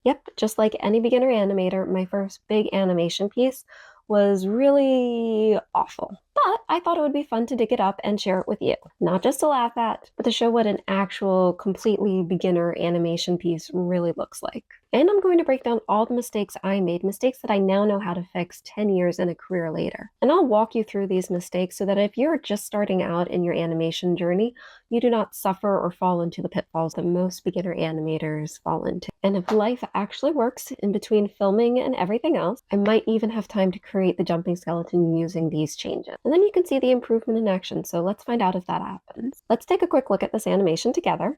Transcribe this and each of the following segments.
Yep, just like any beginner animator, my first big animation piece was really awful. But I thought it would be fun to dig it up and share it with you. Not just to laugh at, but to show what an actual, completely beginner animation piece really looks like. And I'm going to break down all the mistakes I made, mistakes that I now know how to fix 10 years and a career later. And I'll walk you through these mistakes so that if you're just starting out in your animation journey, you do not suffer or fall into the pitfalls that most beginner animators fall into. And if life actually works in between filming and everything else, I might even have time to create the jumping skeleton using these changes. And then you can see the improvement in action. So let's find out if that happens. Let's take a quick look at this animation together.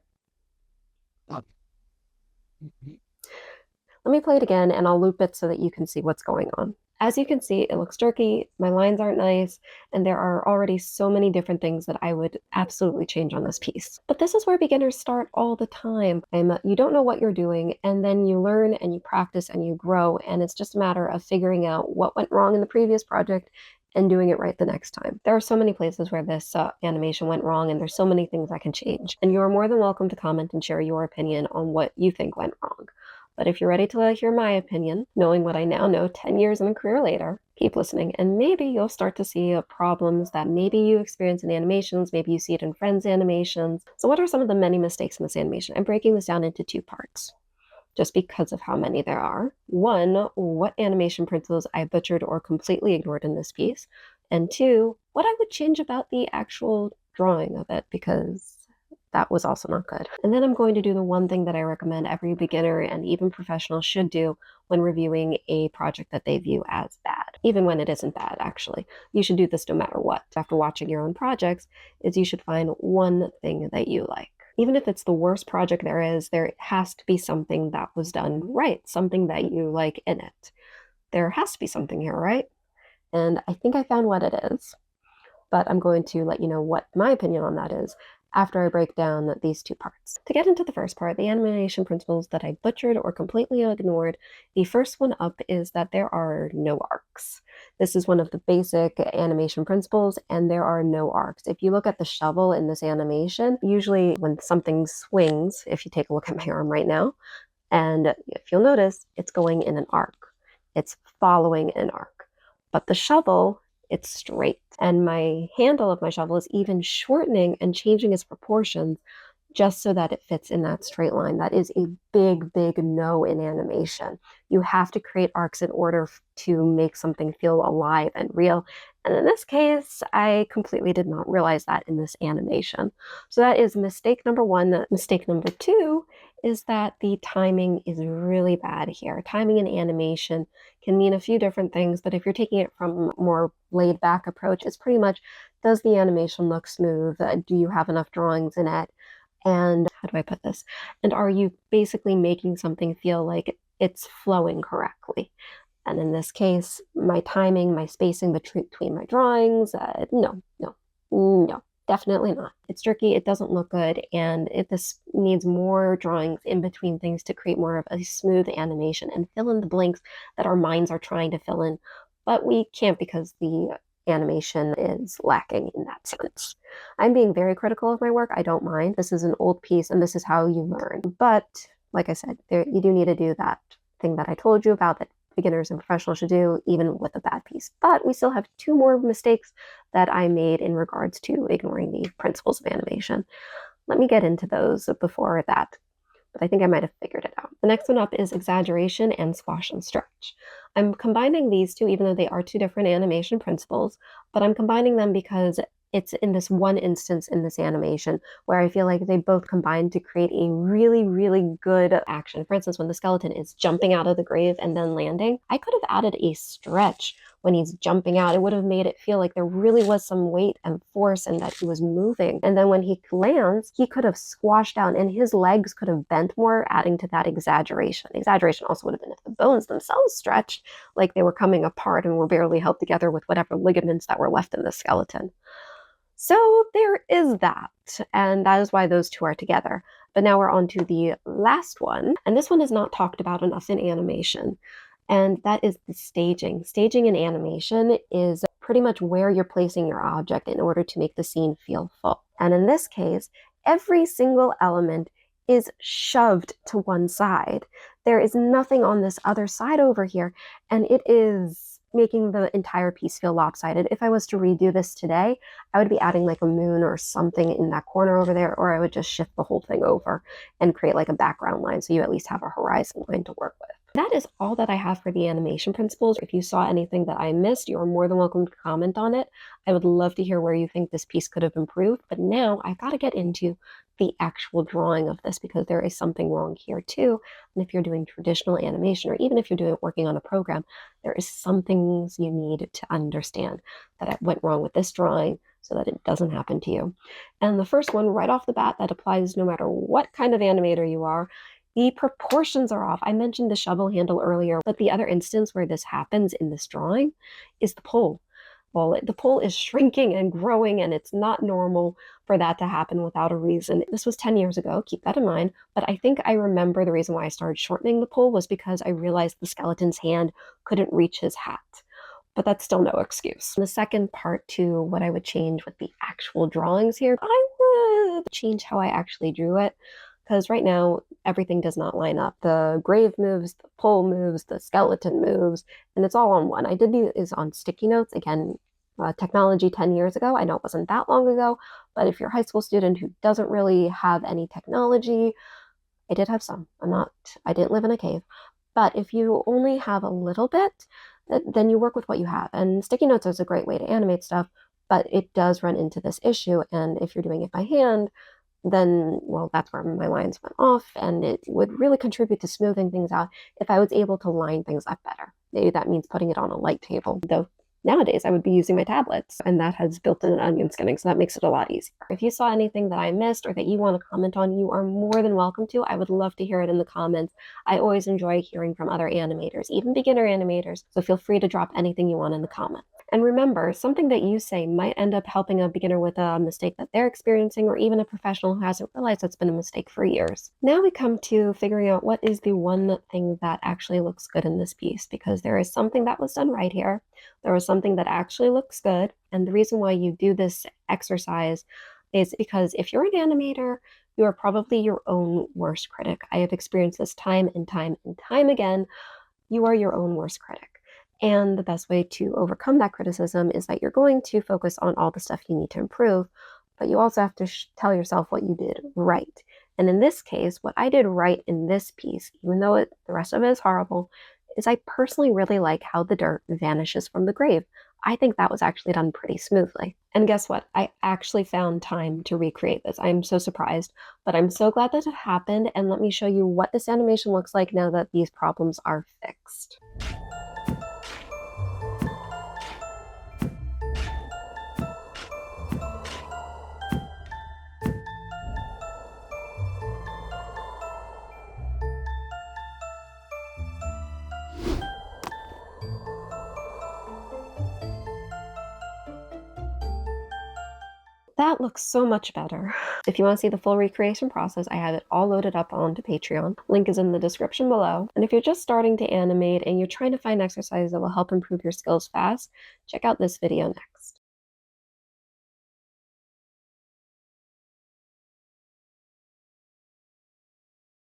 Let me play it again and I'll loop it so that you can see what's going on. As you can see, it looks jerky, my lines aren't nice, and there are already so many different things that I would absolutely change on this piece. But this is where beginners start all the time. You don't know what you're doing, and then you learn and you practice and you grow, and it's just a matter of figuring out what went wrong in the previous project and doing it right the next time. There are so many places where this animation went wrong, and there's so many things I can change. And you are more than welcome to comment and share your opinion on what you think went wrong. But if you're ready to hear my opinion, knowing what I now know 10 years in a career later, keep listening and maybe you'll start to see problems that maybe you experience in animations, maybe you see it in friends' animations. So what are some of the many mistakes in this animation? I'm breaking this down into two parts just because of how many there are. One, what animation principles I butchered or completely ignored in this piece. And two, what I would change about the actual drawing of it, because that was also not good. And then I'm going to do the one thing that I recommend every beginner and even professional should do when reviewing a project that they view as bad, even when it isn't bad, actually. You should do this no matter what. After watching your own projects, is you should find one thing that you like. Even if it's the worst project there is, there has to be something that was done right, something that you like in it. There has to be something here, right? And I think I found what it is, but I'm going to let you know what my opinion on that is after I break down these two parts. To get into the first part, the animation principles that I butchered or completely ignored, the first one up is that there are no arcs. This is one of the basic animation principles, and there are no arcs. If you look at the shovel in this animation, usually when something swings, if you take a look at my arm right now, and if you'll notice, it's going in an arc. It's following an arc. But the shovel, it's straight. And my handle of my shovel is even shortening and changing its proportions just so that it fits in that straight line. That is a big, big no in animation. You have to create arcs in order to make something feel alive and real. And in this case, I completely did not realize that in this animation. So that is mistake number one. Mistake number two is that the timing is really bad here. Timing in animation can mean a few different things, but if you're taking it from a more laid back approach, it's pretty much, does the animation look smooth? Do you have enough drawings in it? And how do I put this? And are you basically making something feel like it's flowing correctly? And in this case, my timing, my spacing between my drawings, no, definitely not. It's tricky, it doesn't look good, and this needs more drawings in between things to create more of a smooth animation and fill in the blanks that our minds are trying to fill in. But we can't because the animation is lacking in that sense. I'm being very critical of my work. I don't mind. This is an old piece and this is how you learn. But like I said, you do need to do that thing that I told you about that beginners and professionals should do even with a bad piece. But we still have two more mistakes that I made in regards to ignoring the principles of animation. Let me get into those before that, but I think I might have figured it out. The next one up is exaggeration and squash and stretch. I'm combining these two, even though they are two different animation principles, but I'm combining them because it's in this one instance in this animation where I feel like they both combine to create a really, really good action. For instance, when the skeleton is jumping out of the grave and then landing, I could have added a stretch when he's jumping out. It would have made it feel like there really was some weight and force and that he was moving. And then when he lands, he could have squashed down and his legs could have bent more, adding to that exaggeration. Exaggeration also would have been if the bones themselves stretched like they were coming apart and were barely held together with whatever ligaments that were left in the skeleton. So there is that, and that is why those two are together. But now we're on to the last one, and this one is not talked about enough in animation, and that is the staging. Staging in animation is pretty much where you're placing your object in order to make the scene feel full. And in this case, every single element is shoved to one side. There is nothing on this other side over here, and it is making the entire piece feel lopsided. If I was to redo this today, I would be adding like a moon or something in that corner over there, or I would just shift the whole thing over and create like a background line so you at least have a horizon line to work with. That is all that I have for the animation principles. If you saw anything that I missed, you're more than welcome to comment on it. I would love to hear where you think this piece could have improved, but now I've got to get into the actual drawing of this because there is something wrong here too. And if you're doing traditional animation, or even if you're working on a program, there is some things you need to understand that went wrong with this drawing so that it doesn't happen to you. And the first one right off the bat that applies no matter what kind of animator you are, the proportions are off. I mentioned the shovel handle earlier, but the other instance where this happens in this drawing is the pole. Well, the pole is shrinking and growing, and it's not normal for that to happen without a reason. This was 10 years ago, keep that in mind, but I think I remember the reason why I started shortening the pole was because I realized the skeleton's hand couldn't reach his hat. But that's still no excuse. The second part to what I would change with the actual drawings here, I would change how I actually drew it. Because right now, everything does not line up. The grave moves, the pole moves, the skeleton moves, and it's all on one. I did these on sticky notes. Again, technology 10 years ago. I know it wasn't that long ago, but if you're a high school student who doesn't really have any technology, I did have some. I didn't live in a cave. But if you only have a little bit, then you work with what you have. And sticky notes is a great way to animate stuff, but it does run into this issue. And if you're doing it by hand, then, well, that's where my lines went off, and it would really contribute to smoothing things out if I was able to line things up better. Maybe that means putting it on a light table, though nowadays I would be using my tablets, and that has built-in onion skinning, so that makes it a lot easier. If you saw anything that I missed or that you want to comment on, you are more than welcome to. I would love to hear it in the comments. I always enjoy hearing from other animators, even beginner animators, so feel free to drop anything you want in the comments. And remember, something that you say might end up helping a beginner with a mistake that they're experiencing, or even a professional who hasn't realized it's been a mistake for years. Now we come to figuring out what is the one thing that actually looks good in this piece, because there is something that was done right here. There was something that actually looks good. And the reason why you do this exercise is because if you're an animator, you are probably your own worst critic. I have experienced this time and time and time again. You are your own worst critic. And the best way to overcome that criticism is that you're going to focus on all the stuff you need to improve, but you also have to tell yourself what you did right. And in this case, what I did right in this piece, even though the rest of it is horrible, is I personally really like how the dirt vanishes from the grave. I think that was actually done pretty smoothly. And guess what? I actually found time to recreate this. I'm so surprised, but I'm so glad that it happened. And let me show you what this animation looks like now that these problems are fixed. That looks so much better. If you want to see the full recreation process, I have it all loaded up onto Patreon. Link is in the description below. And if you're just starting to animate and you're trying to find exercises that will help improve your skills fast, check out this video next.